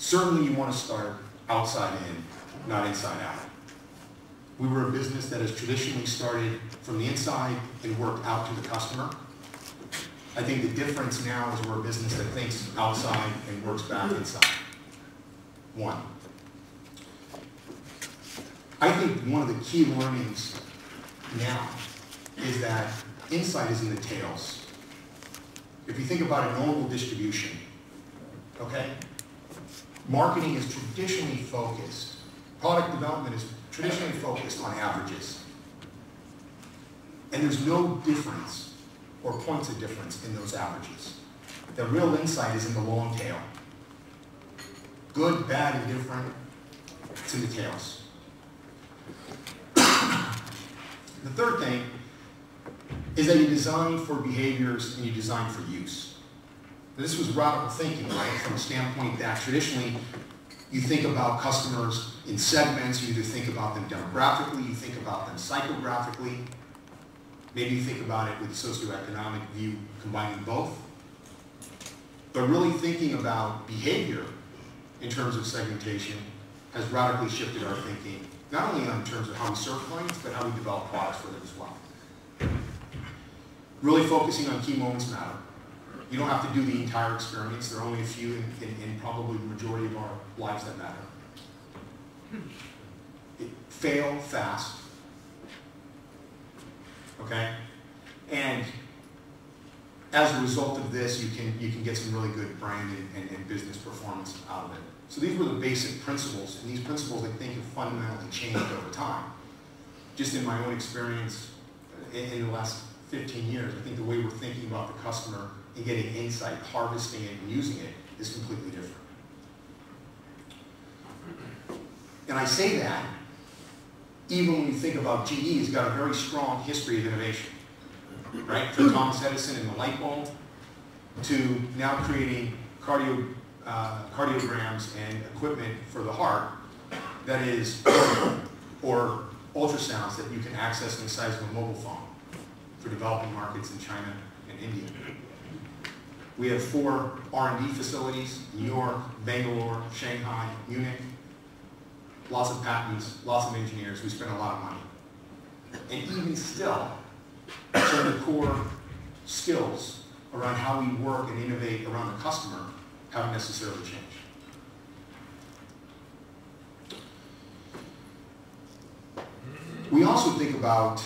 Certainly you want to start outside in, not inside out. We were a business that has traditionally started from the inside and worked out to the customer. I think the difference now is we're a business that thinks outside and works back inside. One. I think one of the key learnings now is that insight is in the tails. If you think about a normal distribution, okay? Marketing is traditionally focused. Product development is traditionally focused on averages. And there's no difference or points of difference in those averages. The real insight is in the long tail. Good, bad, and different, it's in the tails. The third thing is that you design for behaviors and you design for use. This was radical thinking, right? From a standpoint that traditionally you think about customers in segments, you either think about them demographically, you think about them psychographically, maybe you think about it with a socioeconomic view, combining both. But really thinking about behavior in terms of segmentation has radically shifted our thinking, not only in terms of how we serve clients, but how we develop products for them as well. Really focusing on key moments matter. You don't have to do the entire experience. There are only a few in probably the majority of our lives that matter. Fail fast. Okay? And as a result of this, you can get some really good brand and business performance out of it. So these were the basic principles, and these principles I think have fundamentally changed over time. Just in my own experience in the last 15 years, I think the way we're thinking about the customer and getting insight, harvesting it, and using it is completely different. And I say that even when you think about GE has got a very strong history of innovation, right? From Thomas Edison and the light bulb to now creating cardiograms and equipment for the heart that is, or ultrasounds that you can access in the size of a mobile phone for developing markets in China and India. We have 4 R&D facilities, New York, Bangalore, Shanghai, Munich. Lots of patents, lots of engineers. We spend a lot of money. And even still, some of the core skills around how we work and innovate around the customer haven't necessarily changed. We also think about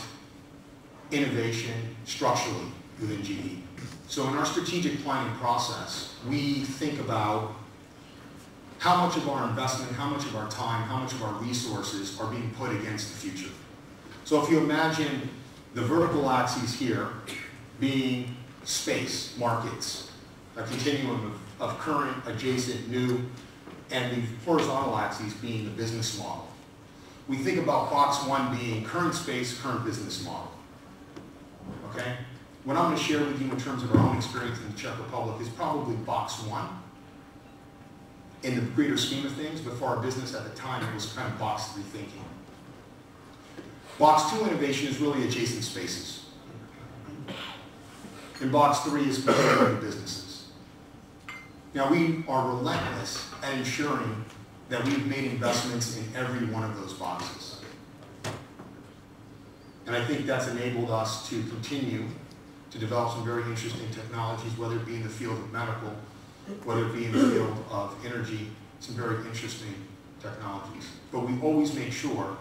innovation structurally within GE. So in our strategic planning process, we think about how much of our investment, how much of our time, how much of our resources are being put against the future. So if you imagine the vertical axes here being space, markets, a continuum of current, adjacent, new, and the horizontal axes being the business model. We think about box 1 being current space, current business model. Okay? What I'm going to share with you in terms of our own experience in the Czech Republic is probably box 1 in the greater scheme of things, but for our business at the time, it was kind of box 3 thinking. Box 2 innovation is really adjacent spaces. And box 3 is complementary businesses. Now, we are relentless at ensuring that we've made investments in every one of those boxes. And I think that's enabled us to continue to develop some very interesting technologies, whether it be in the field of medical, whether it be in the field of energy, some very interesting technologies. But we always make sure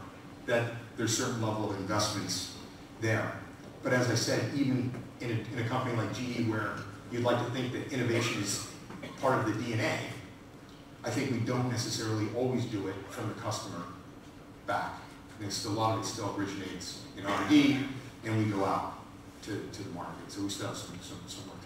that there's a certain level of investments there. But as I said, even in a company like GE where you'd like to think that innovation is part of the DNA, I think we don't necessarily always do it from the customer back. And a lot of it still originates in R&D, and we go out to the market. So we still have some work.